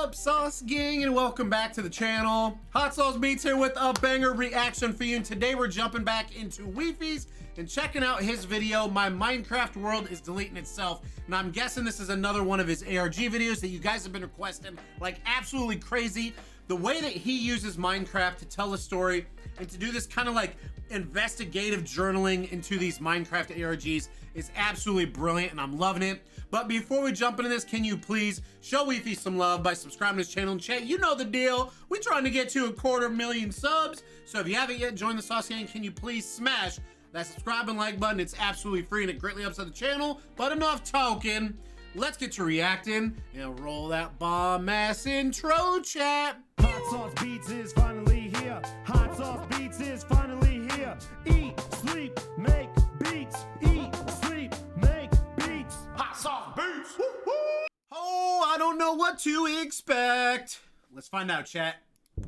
up, Sauce Gang, and welcome back to the channel. Hot Sauce Beats here with a banger reaction for you, and today we're jumping back into Wifies and checking out his video, My Minecraft World is Deleting Itself. And I'm guessing this is another one of his ARG videos that you guys have been requesting like absolutely crazy. The way that he uses Minecraft to tell a story and to do this kind of like investigative journaling into these Minecraft ARGs is absolutely brilliant, and I'm loving it. But before we jump into this, can you please show Wifies some love by subscribing to this channel and chat? You know the deal. We're trying to get to 250,000 subs. So if you haven't yet joined the Sauce Gang, can you please smash that subscribe and like button? It's absolutely free and it greatly helps out the channel. But enough talking. Let's get to reacting and roll that bomb ass intro, chat. Hot Sauce Beats is finally here. Hot Sauce Beats is finally here. Eat, sleep, make beats. Eat, sleep, make beats. Hot Sauce Beats. Woo-hoo. Oh, I don't know what to expect. Let's find out, chat.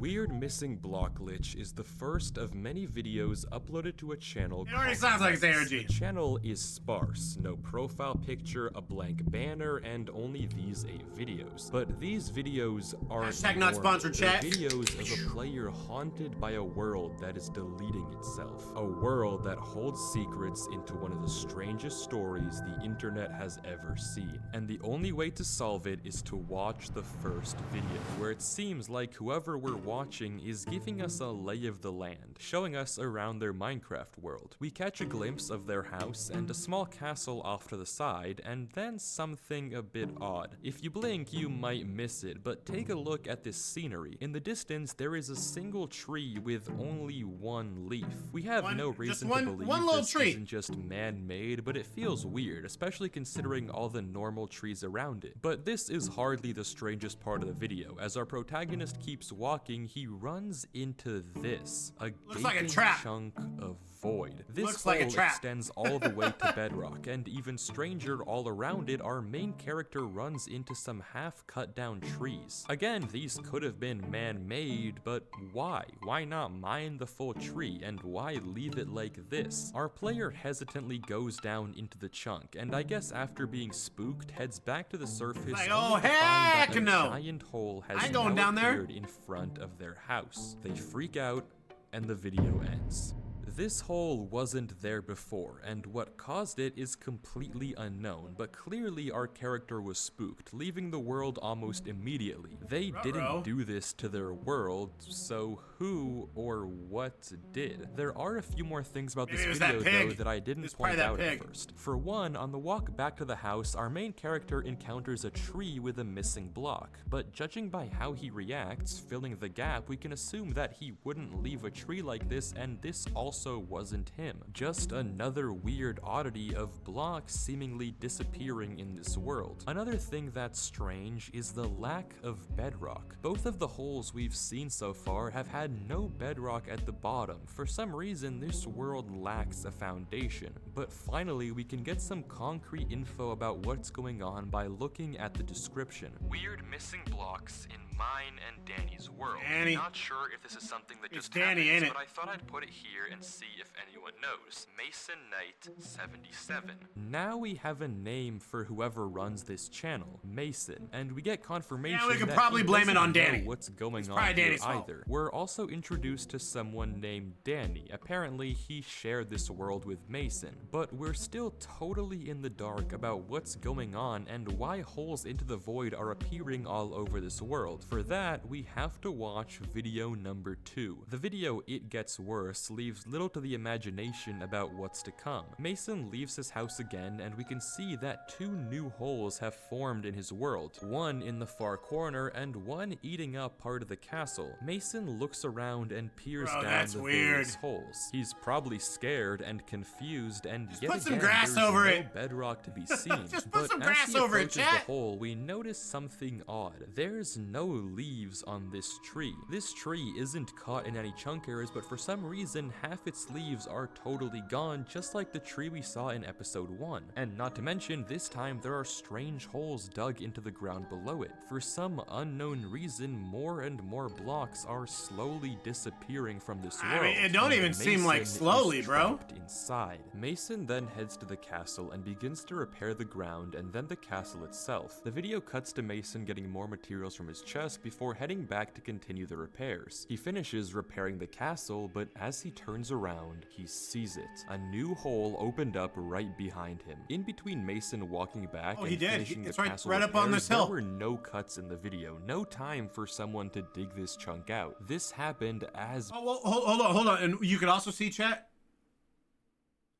Weird Missing Block Glitch is the first of many videos uploaded to a channel. It already sounds like it's ARG. The channel is sparse, no profile picture, a blank banner, and only these 8 videos. But these videos are Hashtag not sponsored, chat. Videos of a player haunted by a world that is deleting itself. A world that holds secrets into one of the strangest stories the internet has ever seen. And the only way to solve it is to watch the first video, where it seems like whoever we're watching is giving us a lay of the land, showing us around their Minecraft world. We catch a glimpse of their house and a small castle off to the side, and then something a bit odd. If you blink, you might miss it, but take a look at this scenery. In the distance, there is a single tree with only one leaf. We have no reason to believe this isn't just man-made, but it feels weird, especially considering all the normal trees around it. But this is hardly the strangest part of the video. As our protagonist keeps walking, he runs into this, a gaping chunk of void. This hole extends all the way to bedrock, and even stranger, all around it, our main character runs into some half cut down trees. Again, these could have been man-made, but why? Why not mine the full tree, and why leave it like this? Our player hesitantly goes down into the chunk, and I guess after being spooked, heads back to the surface. Like, oh heck no! A giant hole has going down there. appeared in front of their house. They freak out, and the video ends. This hole wasn't there before, and what caused it is completely unknown, but clearly our character was spooked, leaving the world almost immediately. They didn't do this to their world, so who or what did? There are a few more things about this video though that I didn't point out at first. For one, on the walk back to the house, our main character encounters a tree with a missing block, but judging by how he reacts, filling the gap, we can assume that he wouldn't leave a tree like this, and this also wasn't him. Just another weird oddity of blocks seemingly disappearing in this world. Another thing that's strange is the lack of bedrock. Both of the holes we've seen so far have had no bedrock at the bottom. For some reason, this world lacks a foundation. But finally, we can get some concrete info about what's going on by looking at the description. Weird missing blocks in mine and Danny's world. Danny. Not sure if this is something that just Danny, happens, ain't it? but I thought I'd put it here and see if anyone knows. Mason Knight 77. Now we have a name for whoever runs this channel, Mason, and we get confirmation we could that probably he blame it on doesn't know Danny. what's going It's on probably here Danny's fault. either. We're also introduced to someone named Danny. Apparently he shared this world with Mason, but we're still totally in the dark about what's going on and why holes into the void are appearing all over this world. For that, we have to watch video number 2. The video It Gets Worse leaves little to the imagination about what's to come. Mason leaves his house again, and we can see that 2 new holes have formed in his world, one in the far corner and one eating up part of the castle. Mason looks around and peers down the various holes. He's probably scared and confused, and yet put some again, grass there's over no it. bedrock to be seen. Just put but some as grass he over it, approaches chat. the hole, we notice something odd. There's no leaves on this tree. This tree isn't caught in any chunk errors, but for some reason, half its leaves are totally gone, just like the tree we saw in episode 1. And not to mention, this time there are strange holes dug into the ground below it. For some unknown reason, more and more blocks are slowly disappearing from this world. I mean, it don't even seem like slowly, bro. Inside. Mason then heads to the castle and begins to repair the ground and then the castle itself. The video cuts to Mason getting more materials from his chest us before heading back to continue the repairs. He finishes repairing the castle, but as he turns around, he sees it. A new hole opened up right behind him. In between Mason walking back and finishing the castle right up on this hill. there were no cuts in the video, no time for someone to dig this chunk out. This happened as— Oh, well, hold on. And you can also see, chat.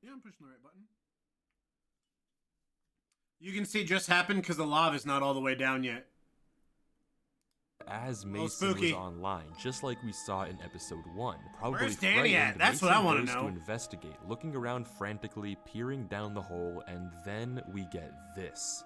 Yeah, I'm pushing the right button. You can see it just happened because the lava is not all the way down yet. As Mason was online, just like we saw in episode 1. Probably Where's Danny at? That's Mason what I want goes to know. To investigate, looking around frantically, peering down the hole, and then we get this.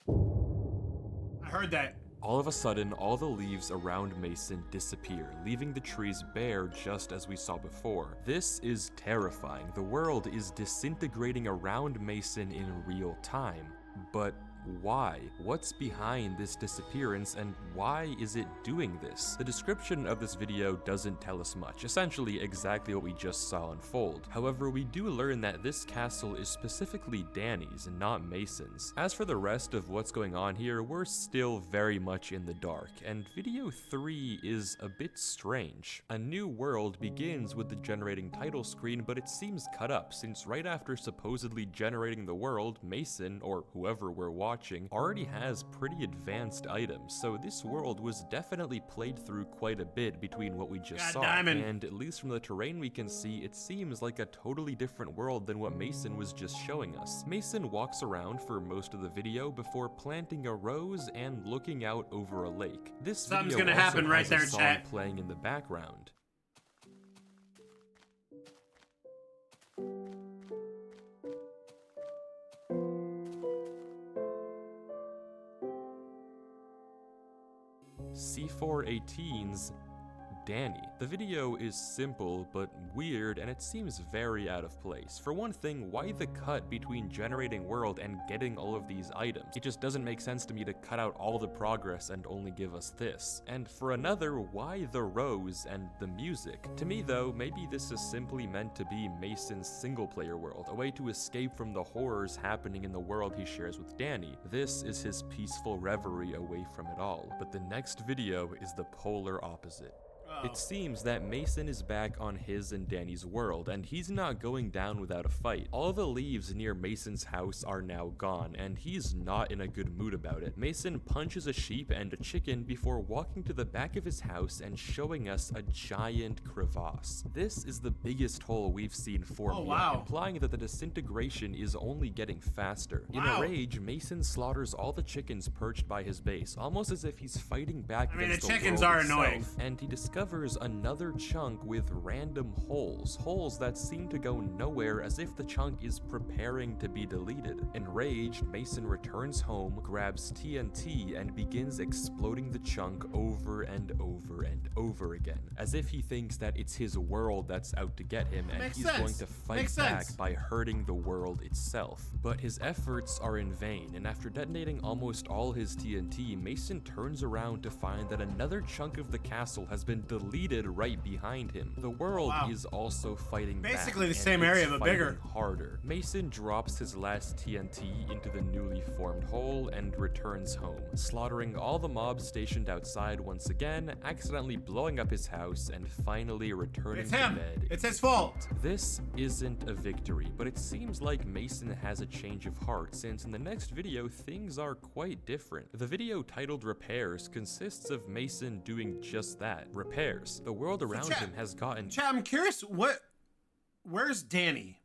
I heard that. All of a sudden, all the leaves around Mason disappear, leaving the trees bare just as we saw before. This is terrifying. The world is disintegrating around Mason in real time. But why? What's behind this disappearance, and why is it doing this? The description of this video doesn't tell us much, essentially exactly what we just saw unfold. However, we do learn that this castle is specifically Danny's and not Mason's. As for the rest of what's going on here, we're still very much in the dark, and video 3 is a bit strange. A new world begins with the generating title screen, but it seems cut up, since right after supposedly generating the world, Mason, or whoever we're watching, already has pretty advanced items, so this world was definitely played through quite a bit between what we just saw, and at least from the terrain we can see, it seems like a totally different world than what Mason was just showing us. Mason walks around for most of the video before planting a rose and looking out over a lake. This Something's video gonna happen right there, has a song chat. playing in the background. C418's Danny. The video is simple but weird, and it seems very out of place. For one thing, why the cut between generating world and getting all of these items? It just doesn't make sense to me to cut out all the progress and only give us this. And for another, why the rose and the music? To me though, maybe this is simply meant to be Mason's single player world, a way to escape from the horrors happening in the world he shares with Danny. This is his peaceful reverie away from it all. But the next video is the polar opposite. It seems that Mason is back on his and Danny's world, and he's not going down without a fight. All the leaves near Mason's house are now gone, and he's not in a good mood about it. Mason punches a sheep and a chicken before walking to the back of his house and showing us a giant crevasse. This is the biggest hole we've seen form yet, implying that the disintegration is only getting faster. In a rage, Mason slaughters all the chickens perched by his base, almost as if he's fighting back against the chickens are annoying. And he discovers another chunk with random holes that seem to go nowhere, as if the chunk is preparing to be deleted. Enraged, Mason returns home, grabs TNT, and begins exploding the chunk over and over and over again, as if he thinks that it's his world that's out to get him, and he's going to fight back by hurting the world itself. But his efforts are in vain, and after detonating almost all his TNT, Mason turns around to find that another chunk of the castle has been deleted right behind him. The world is also fighting basically back, the same area but bigger, harder. Mason drops his last TNT into the newly formed hole and returns home, slaughtering all the mobs stationed outside once again, accidentally blowing up his house, and finally returning to bed. It's his fault. This isn't a victory, but it seems like Mason has a change of heart, since in the next video things are quite different. The video titled Repairs consists of Mason doing just that, repairs. The world around him has gotten— Chat, I'm curious, where's Danny?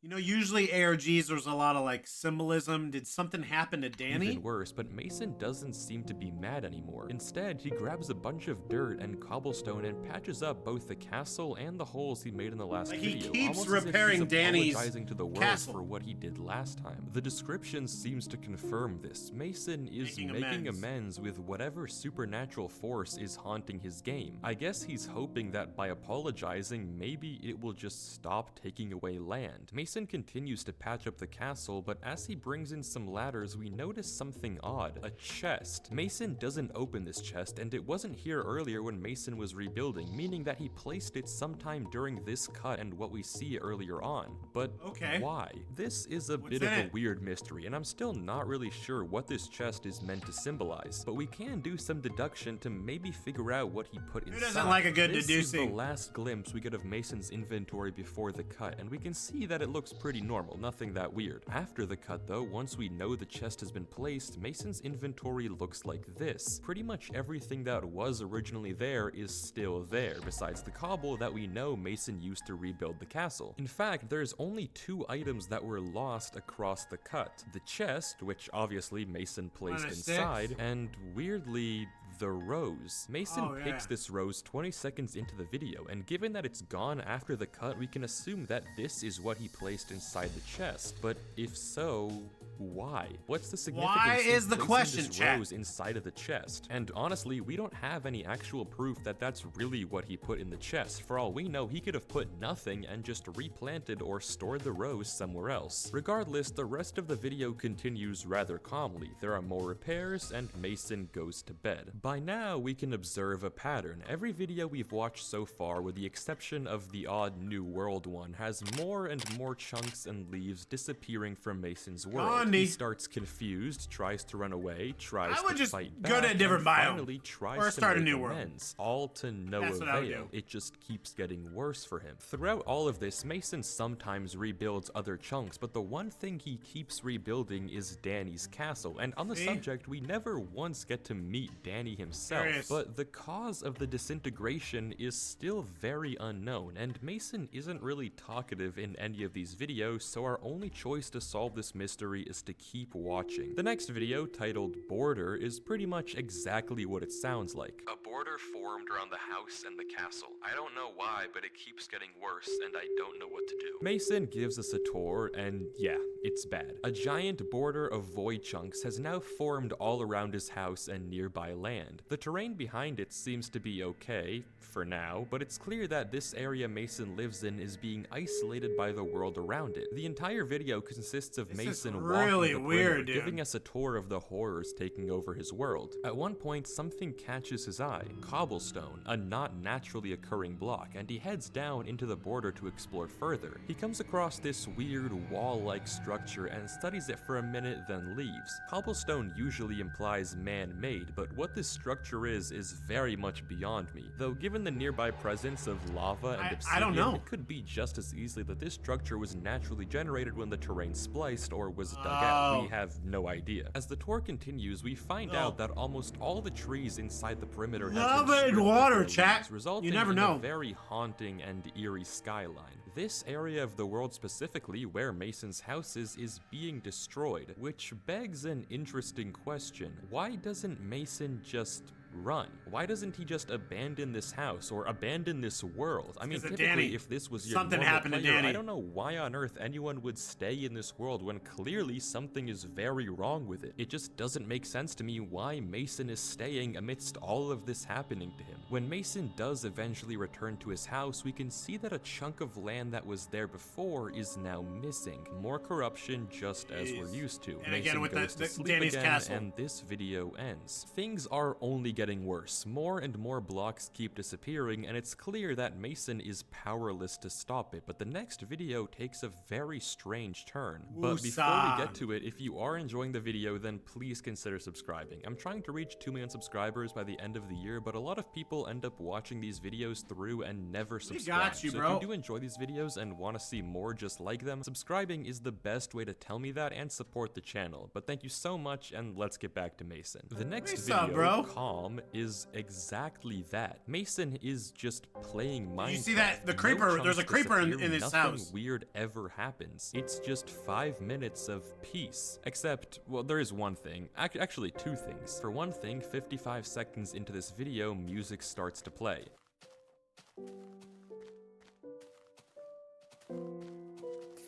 You know, usually ARGs, there's a lot of like symbolism. Did something happen to Danny? Even worse, but Mason doesn't seem to be mad anymore. Instead, he grabs a bunch of dirt and cobblestone and patches up both the castle and the holes he made in the last video. He keeps almost repairing as if he's Danny's apologizing to the world castle for what he did last time. The description seems to confirm this. Mason is making amends with whatever supernatural force is haunting his game. I guess he's hoping that by apologizing, maybe it will just stop taking away land. Mason Mason continues to patch up the castle, but as he brings in some ladders, we notice something odd. A chest. Mason doesn't open this chest, and it wasn't here earlier when Mason was rebuilding, meaning that he placed it sometime during this cut and what we see earlier on. But why? This is a bit of a weird mystery, and I'm still not really sure what this chest is meant to symbolize, but we can do some deduction to maybe figure out what he put inside. Who doesn't like a good deducing? This is the last glimpse we get of Mason's inventory before the cut, and we can see that it looks pretty normal, nothing that weird. After the cut though, once we know the chest has been placed, Mason's inventory looks like this. Pretty much everything that was originally there is still there, besides the cobble that we know Mason used to rebuild the castle. In fact, there's only 2 items that were lost across the cut. The chest, which obviously Mason placed inside, and weirdly, the rose. Mason picks this rose 20 seconds into the video, and given that it's gone after the cut, we can assume that this is what he placed inside the chest. But if so, why? What's the significance of placing this rose inside of the chest? And honestly, we don't have any actual proof that that's really what he put in the chest. For all we know, he could have put nothing and just replanted or stored the rose somewhere else. Regardless, the rest of the video continues rather calmly. There are more repairs, and Mason goes to bed. By now, we can observe a pattern. Every video we've watched so far, with the exception of the odd New World one, has more and more chunks and leaves disappearing from Mason's world. He starts confused, tries to run away, tries to fight back, and finally tries to make amends, all to no avail. It just keeps getting worse for him. Throughout all of this, Mason sometimes rebuilds other chunks, but the one thing he keeps rebuilding is Danny's castle, and on the subject, we never once get to meet Danny himself, but the cause of the disintegration is still very unknown, and Mason isn't really talkative in any of these videos, so our only choice to solve this mystery is to keep watching. The next video, titled Border, is pretty much exactly what it sounds like. A border formed around the house and the castle. I don't know why, but it keeps getting worse, and I don't know what to do. Mason gives us a tour, and yeah, it's bad. A giant border of void chunks has now formed all around his house and nearby land. The terrain behind it seems to be okay, for now, but it's clear that this area Mason lives in is being isolated by the world around it. The entire video consists of Mason walking the perimeter, giving us a tour of the horrors taking over his world. At one point, something catches his eye. Cobblestone, a not naturally occurring block, and he heads down into the border to explore further. He comes across this weird wall-like structure and studies it for a minute, then leaves. Cobblestone usually implies man-made, but what this structure is very much beyond me. Though given the nearby presence of lava and obsidian, it could be just as easily that this structure was naturally generated when the terrain spliced or was dug out. We have no idea. As the tour continues, we find out that almost all the trees inside the perimeter have been stripped of their leaves, resulting in a very haunting and eerie skyline. This area of the world specifically, where Mason's house is being destroyed, which begs an interesting question. Why doesn't Mason just run? Why doesn't he just abandon this house or abandon this world? I mean, typically, if this was your normal player, I don't know why on earth anyone would stay in this world when clearly something is very wrong with it. It just doesn't make sense to me why Mason is staying amidst all of this happening to him. When Mason does eventually return to his house, we can see that a chunk of land that was there before is now missing. More corruption, just as we're used to. And Mason again with goes to sleep Danny's again, castle. and this video ends. Things are only getting worse. More and more blocks keep disappearing, and it's clear that Mason is powerless to stop it, but the next video takes a very strange turn. But before we get to it, if you are enjoying the video, then please consider subscribing. I'm trying to reach 2 million subscribers by the end of the year, but a lot of people end up watching these videos through and never subscribe. So if you do enjoy these videos and want to see more just like them, subscribing is the best way to tell me that and support the channel. But thank you so much, and let's get back to Mason. The next video, Calm, is exactly that. Mason is just playing Minecraft. You see that? The creeper, there's a creeper in his house. Nothing weird ever happens. It's just 5 minutes of peace. Except, well, there is one thing. Actually, 2 things. For one thing, 55 seconds into this video, music starts to play.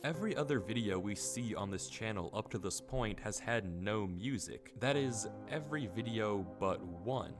Every other video we see on this channel up to this point has had no music. That is, every video but one.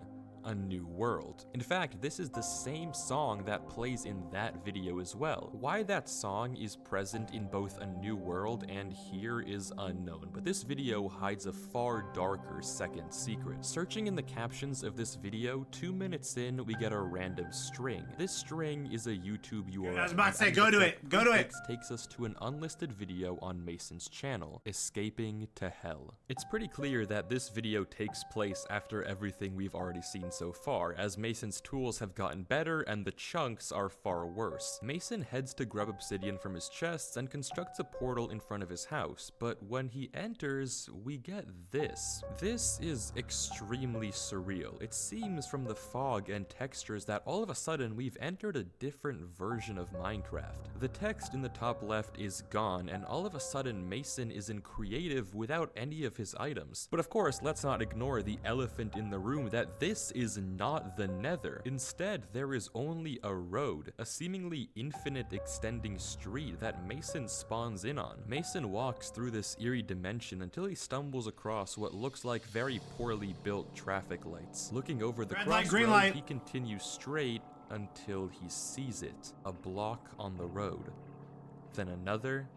a new world. In fact, this is the same song that plays in that video as well. Why that song is present in both A New World and here is unknown, but this video hides a far darker second secret. Searching in the captions of this video, 2 minutes in, we get a random string. This string is a YouTube URL. I was about to say, go to it, go to it. Takes us to an unlisted video on Mason's channel, Escaping to Hell. It's pretty clear that this video takes place after everything we've already seen so far, as Mason's tools have gotten better and the chunks are far worse. Mason heads to grab obsidian from his chests and constructs a portal in front of his house, but when he enters, we get this. This is extremely surreal. It seems from the fog and textures that all of a sudden we've entered a different version of Minecraft. The text in the top left is gone, and all of a sudden Mason is in creative without any of his items. But of course, let's not ignore the elephant in the room that this is not the Nether. Instead, there is only a road, a seemingly infinite extending street that Mason spawns in on. Mason walks through this eerie dimension until he stumbles across what looks like very poorly built traffic lights. Looking over the Red light, crossroad, green light. he continues straight until he sees it, a block on the road. Then another,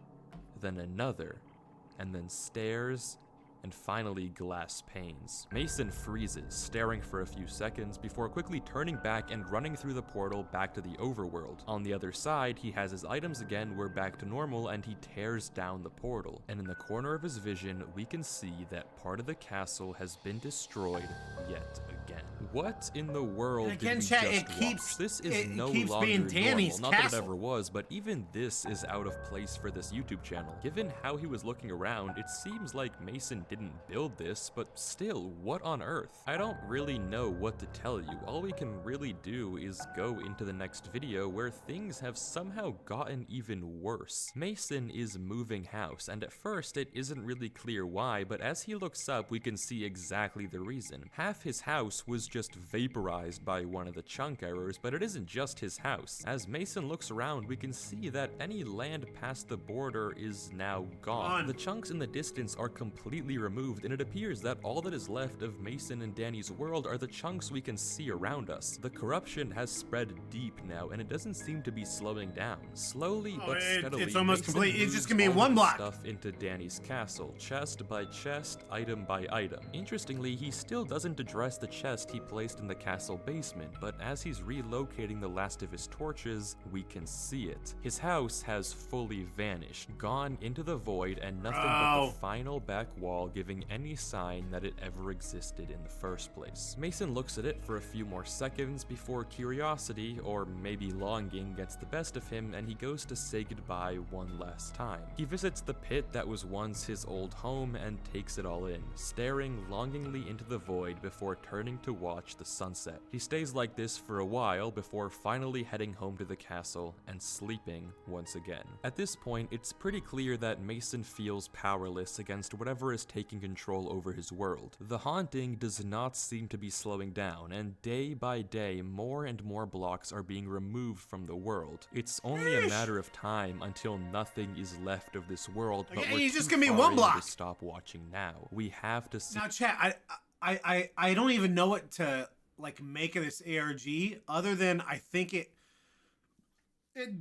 and then stairs, and finally glass panes. Mason freezes, staring for a few seconds before quickly turning back and running through the portal back to the overworld. On the other side, he has his items again, we're back to normal, and he tears down the portal. And in the corner of his vision, we can see that part of the castle has been destroyed yet again. What in the world And again, did we chat, just it keeps- watch? This is it no keeps longer being Danny's normal. Not that it castle. ever was, but even this is out of place for this YouTube channel. Given how he was looking around, it seems like Mason didn't build this, but still, what on earth? I don't really know what to tell you. All we can really do is go into the next video where things have somehow gotten even worse. Mason is moving house, and at first it isn't really clear why, but as he looks up, we can see exactly the reason. Half his house was just vaporized by one of the chunk errors, but it isn't just his house. As Mason looks around, we can see that any land past the border is now gone. The chunks in the distance are completely removed, and it appears that all that is left of Mason and Danny's world are the chunks we can see around us. The corruption has spread deep now, and it doesn't seem to be slowing down. Slowly but steadily, it's almost Mason complete. It's just moves gonna be all one of the block. stuff into Danny's castle, chest by chest, item by item. Interestingly, he still doesn't address the chest he placed in the castle basement, but as he's relocating the last of his torches, we can see it. His house has fully vanished, gone into the void, and nothing but the final back wall giving any sign that it ever existed in the first place. Mason looks at it for a few more seconds before curiosity, or maybe longing, gets the best of him, and he goes to say goodbye one last time. He visits the pit that was once his old home and takes it all in, staring longingly into the void before turning to watch the sunset. He stays like this for a while before finally heading home to the castle and sleeping once again. At this point, it's pretty clear that Mason feels powerless against whatever is taking control over his world. The haunting does not seem to be slowing down, and day by day, more and more blocks are being removed from the world. It's only a matter of time until nothing is left of this world, but we're he's just too gonna be far one in block. to stop watching now. We have to see. Now, chat, I don't even know what to like make of this ARG other than I think it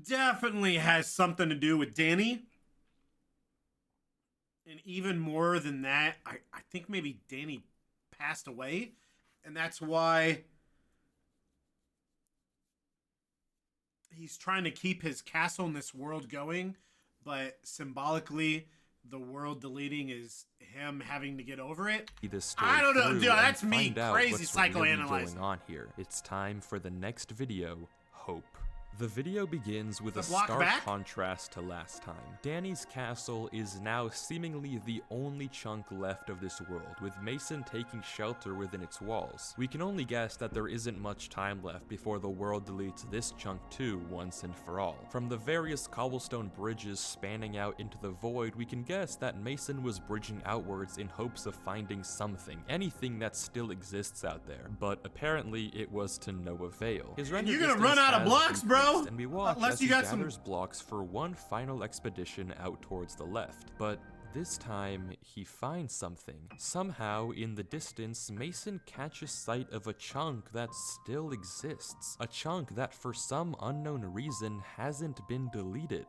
definitely has something to do with Danny. And even more than that, I think maybe Danny passed away, and that's why he's trying to keep his castle in this world going, but symbolically the world deleting is him having to get over it. This story I don't know, through dude, and that's me find out crazy what's really psychoanalyzing. going on here. It's time for the next video, Hope. The video begins with a block stark back? contrast to last time. Danny's castle is now seemingly the only chunk left of this world, with Mason taking shelter within its walls. We can only guess that there isn't much time left before the world deletes this chunk too once and for all. From the various cobblestone bridges spanning out into the void, we can guess that Mason was bridging outwards in hopes of finding something, anything that still exists out there. But apparently it was to no avail. His render You're gonna distance run out of has blocks, bro! decreased, and we watch Unless as you he got some- gathers blocks for one final expedition out towards the left. But this time, he finds something. Somehow, in the distance, Mason catches sight of a chunk that still exists. A chunk that for some unknown reason hasn't been deleted.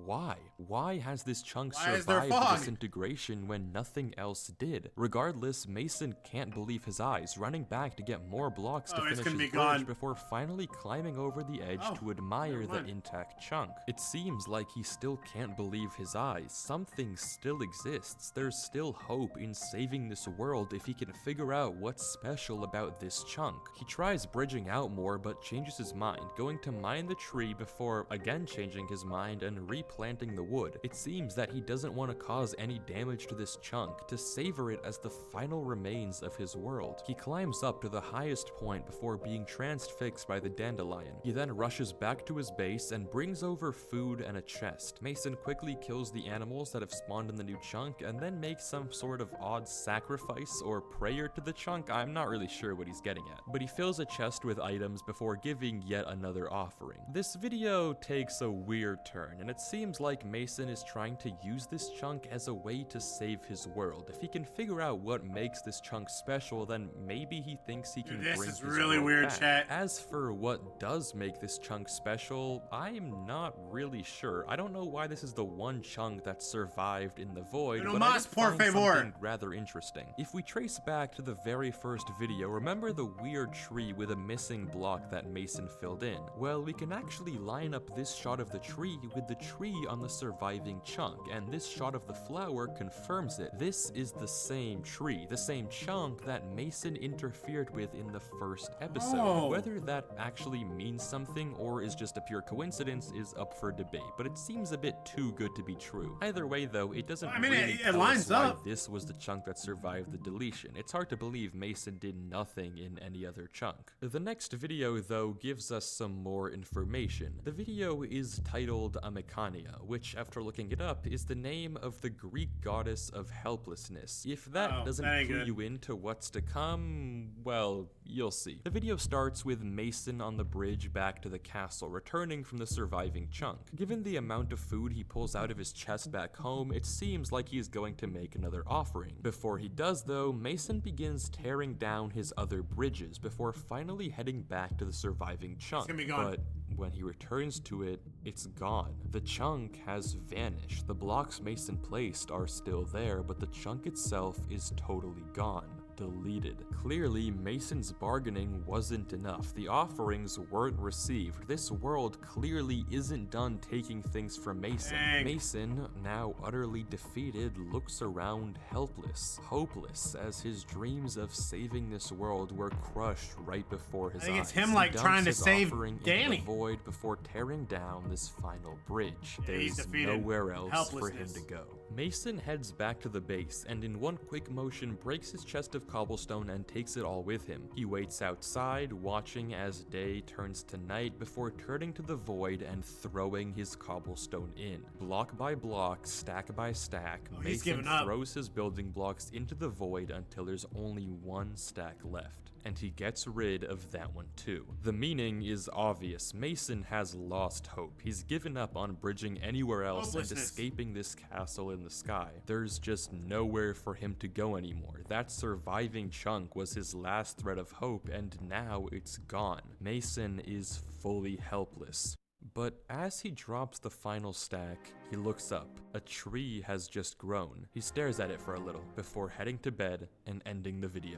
Why? Why has this chunk survived disintegration when nothing else did? Regardless, Mason can't believe his eyes, running back to get more blocks to finish his bridge before finally climbing over the edge to admire the intact chunk. It seems like he still can't believe his eyes. Something still exists. There's still hope in saving this world if he can figure out what's special about this chunk. He tries bridging out more but changes his mind, going to mine the tree before again changing his mind and replanting the wood. It seems that he doesn't want to cause any damage to this chunk, to savor it as the final remains of his world. He climbs up to the highest point before being transfixed by the dandelion. He then rushes back to his base and brings over food and a chest. Mason quickly kills the animals that have spawned in the new chunk and then makes some sort of odd sacrifice or prayer to the chunk. I'm not really sure what he's getting at, but he fills a chest with items before giving yet another offering. This video takes a weird turn, and it seems like Mason is trying to use this chunk as a way to save his world. If he can figure out what makes this chunk special, then maybe he thinks he can bring his world weird back. chat. As for what does make this chunk special, I'm not really sure. I don't know why this is the one chunk that survived in the void, but I did find something rather interesting. If we trace back to the very first video, remember the weird tree with a missing block that Mason filled in? Well, we can actually line up this shot of the tree with the tree on the surviving chunk, and this shot of the flower confirms it. This is the same tree, the same chunk that Mason interfered with in the first episode. Whether that actually means something or is just a pure coincidence is up for debate, but it seems a bit too good to be true. Either way though, it doesn't really tell us why this was the chunk that survived the deletion. It's hard to believe Mason did nothing in any other chunk. The next video though gives us some more information. The video is titled Amekania, which after looking it up is the name of the Greek goddess of helplessness. If that doesn't clue you into what's to come, well, you'll see. The video starts with Mason on the bridge back to the castle, returning from the surviving chunk. Given the amount of food he pulls out of his chest back home, it seems like he's going to make another offering. Before he does though, Mason begins tearing down his other bridges before finally heading back to the surviving chunk. But when he returns to it, it's gone. The chunk has vanished. The blocks Mason placed are still there, but the chunk itself is totally gone. Deleted. Clearly, Mason's bargaining wasn't enough. The offerings weren't received. This world clearly isn't done taking things from Mason. Mason, now utterly defeated, looks around helpless, hopeless, as his dreams of saving this world were crushed right before his eyes. I think it's him like trying to save Danny. The void before tearing down this final bridge. There's nowhere else for him to go. Mason heads back to the base and in one quick motion breaks his chest of cobblestone and takes it all with him. He waits outside, watching as day turns to night before turning to the void and throwing his cobblestone in. Block by block, stack by stack, Mason throws his building blocks into the void until there's only one stack left. And he gets rid of that one too. The meaning is obvious. Mason has lost hope. He's given up on bridging anywhere else and escaping this castle in the sky. There's just nowhere for him to go anymore. That surviving chunk was his last thread of hope, and now it's gone. Mason is fully helpless. But as he drops the final stack, he looks up. A tree has just grown. He stares at it for a little before heading to bed and ending the video.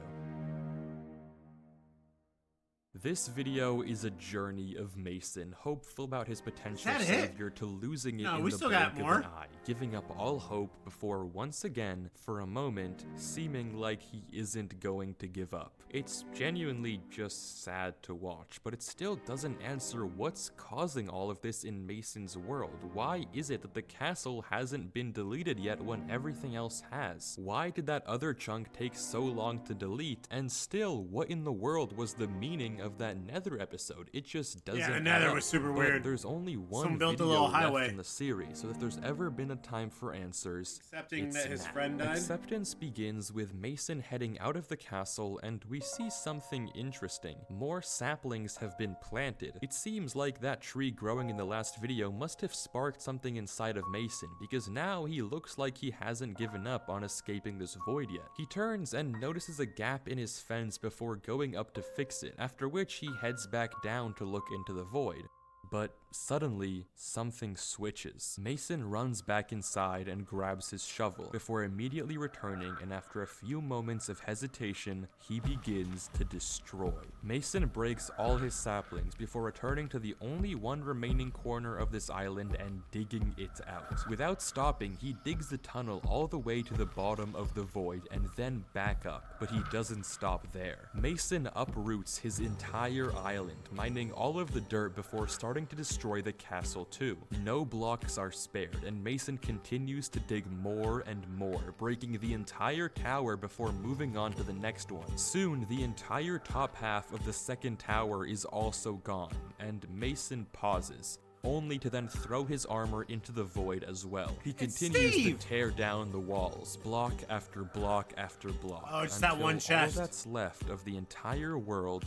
This video is a journey of Mason, hopeful about his potential savior to losing it in the blink of an eye, giving up all hope before once again, for a moment, seeming like he isn't going to give up. It's genuinely just sad to watch, but it still doesn't answer what's causing all of this in Mason's world. Why is it that the castle hasn't been deleted yet when everything else has? Why did that other chunk take so long to delete? And still, what in the world was the meaning of that Nether episode. It just doesn't. Yeah, the add Nether up. was super But weird. there's only one Someone built a video little left highway. in the series, so if there's ever been a time for answers, Accepting it's that his now. friend died? Acceptance begins with Mason heading out of the castle, and we see something interesting. More saplings have been planted. It seems like that tree growing in the last video must have sparked something inside of Mason, because now he looks like he hasn't given up on escaping this void yet. He turns and notices a gap in his fence before going up to fix it, after which he heads back down to look into the void. But suddenly, something switches. Mason runs back inside and grabs his shovel, before immediately returning, and after a few moments of hesitation, he begins to destroy. Mason breaks all his saplings before returning to the only one remaining corner of this island and digging it out. Without stopping, he digs the tunnel all the way to the bottom of the void and then back up, but he doesn't stop there. Mason uproots his entire island, mining all of the dirt before starting to destroy the castle too. No blocks are spared, and Mason continues to dig more and more, breaking the entire tower before moving on to the next one. Soon, the entire top half of the second tower is also gone, and Mason pauses, only to then throw his armor into the void as well. He continues to tear down the walls, block after block after block. Oh, it's that one chest. All that's left of the entire world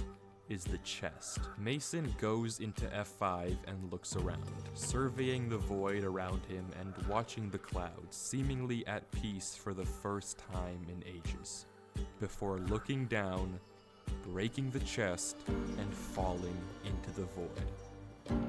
is the chest. Mason goes into F5 and looks around, surveying the void around him and watching the clouds, seemingly at peace for the first time in ages, before looking down, breaking the chest, and falling into the void.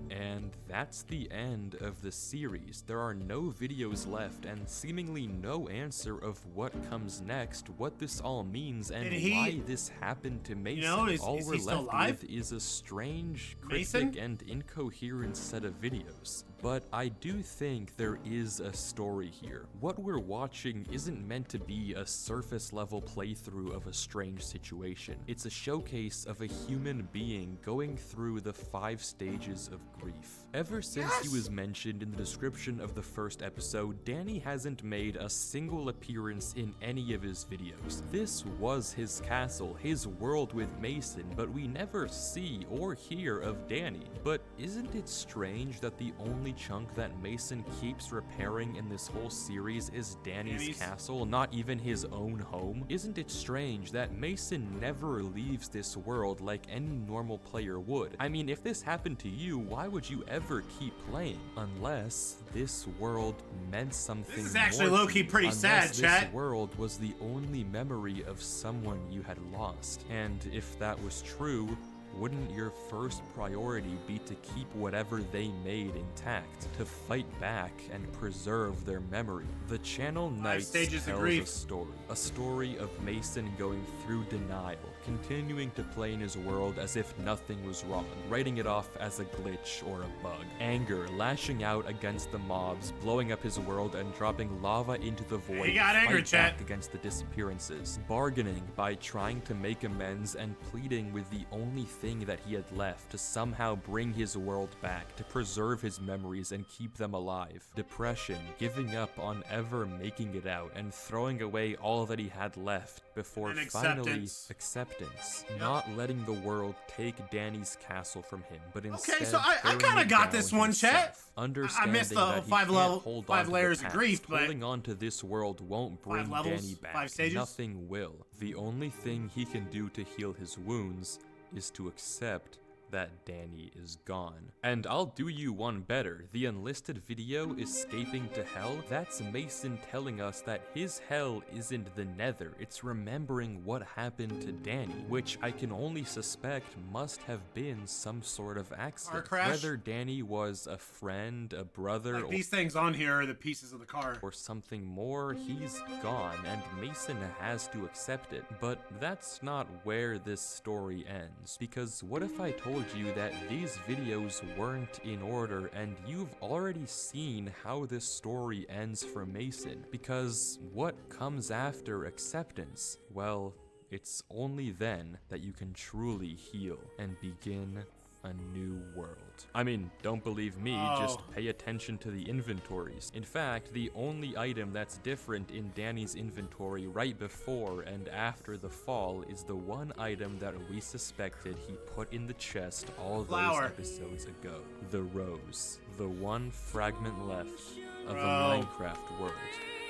And that's the end of the series. There are no videos left and seemingly no answer of what comes next, what this all means, and why this happened to Mason. All we're left with is a strange, cryptic, and incoherent set of videos. But I do think there is a story here. What we're watching isn't meant to be a surface-level playthrough of a strange situation. It's a showcase of a human being going through the 5 stages of grief. Ever since he was mentioned in the description of the first episode, Danny hasn't made a single appearance in any of his videos. This was his castle, his world with Mason, but we never see or hear of Danny. But isn't it strange that the only chunk that Mason keeps repairing in this whole series is Danny's castle, not even his own home? Isn't it strange that Mason never leaves this world like any normal player would? I mean, if this happened to you, why would you ever keep playing? Unless this world meant something. This is actually low-key pretty sad, chat. This world was the only memory of someone you had lost. And if that was true, wouldn't your first priority be to keep whatever they made intact, to fight back and preserve their memory? The Channel Knights tells a story of Mason going through denial, continuing to play in his world as if nothing was wrong, writing it off as a glitch or a bug. Anger, lashing out against the mobs, blowing up his world and dropping lava into the void, he got angry, back against the disappearances. Bargaining by trying to make amends and pleading with the only thing that he had left to somehow bring his world back, to preserve his memories and keep them alive. Depression, giving up on ever making it out and throwing away all that he had left before finally acceptance. Not letting the world take Danny's castle from him, but instead okay, so I kind of got this one, chat. I missed the 5 layers of grief, but holding on to this world won't bring Danny back. 5 stages? Nothing will. The only thing he can do to heal his wounds is to accept that Danny is gone. And I'll do you one better. The enlisted video, Escaping to Hell, that's Mason telling us that his hell isn't the Nether, it's remembering what happened to Danny, which I can only suspect must have been some sort of accident. Whether Danny was a friend, a brother, like these things on here are the pieces of the car, or something more, he's gone, and Mason has to accept it. But that's not where this story ends, because what if I told you that these videos weren't in order and you've already seen how this story ends for Mason? Because what comes after acceptance? Well, it's only then that you can truly heal and begin a new world. I mean, don't believe me, just pay attention to the inventories. In fact, the only item that's different in Danny's inventory right before and after the fall is the one item that we suspected he put in the chest all those episodes ago. The rose. The one fragment left of the Minecraft world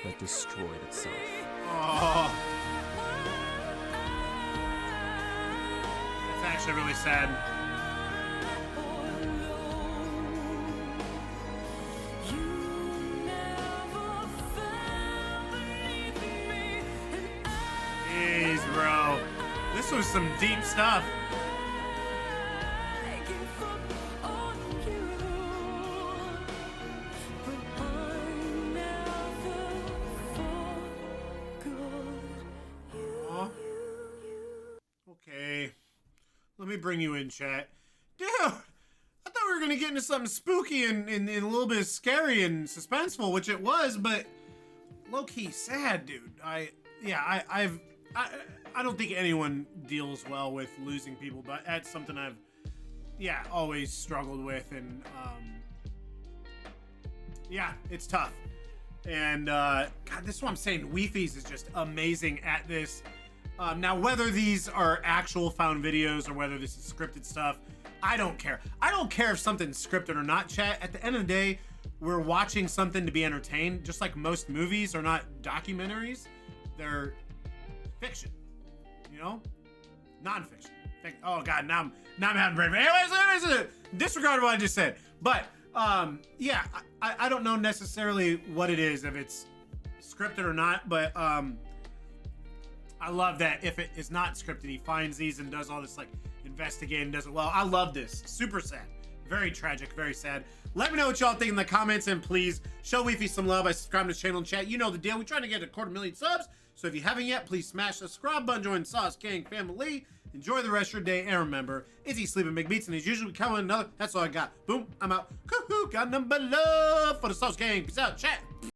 that destroyed itself. Oh. That's actually really sad. Jeez, bro. This was some deep stuff. Okay. Let me bring you in, chat. Dude, I thought we were going to get into something spooky and a little bit scary and suspenseful, which it was, but low-key sad, dude. I don't think anyone deals well with losing people, but that's something I've, always struggled with, and, it's tough. And, God, this is what I'm saying. Wifies is just amazing at this. Now, whether these are actual found videos or whether this is scripted stuff, I don't care. I don't care if something's scripted or not, chat. At the end of the day, we're watching something to be entertained, just like most movies are not documentaries. They're fiction, you know? Non-fiction. Oh, God, now I'm having brain. Anyways, disregard what I just said. But, I don't know necessarily what it is, if it's scripted or not, but, I love that if it is not scripted, he finds these and does all this, like, investigating, does it well. I love this. Super sad. Very tragic, very sad. Let me know what y'all think in the comments, and please show Wifies some love by subscribing to the channel and chat. You know the deal. We're trying to get 250,000 subs, so if you haven't yet, please smash the subscribe button, join the Sauce Gang family. Enjoy the rest of your day, and remember, Izzy sleeping big beats, and as usual, we come with another. That's all I got. Boom, I'm out. Got number love for the Sauce Gang. Peace out, chat.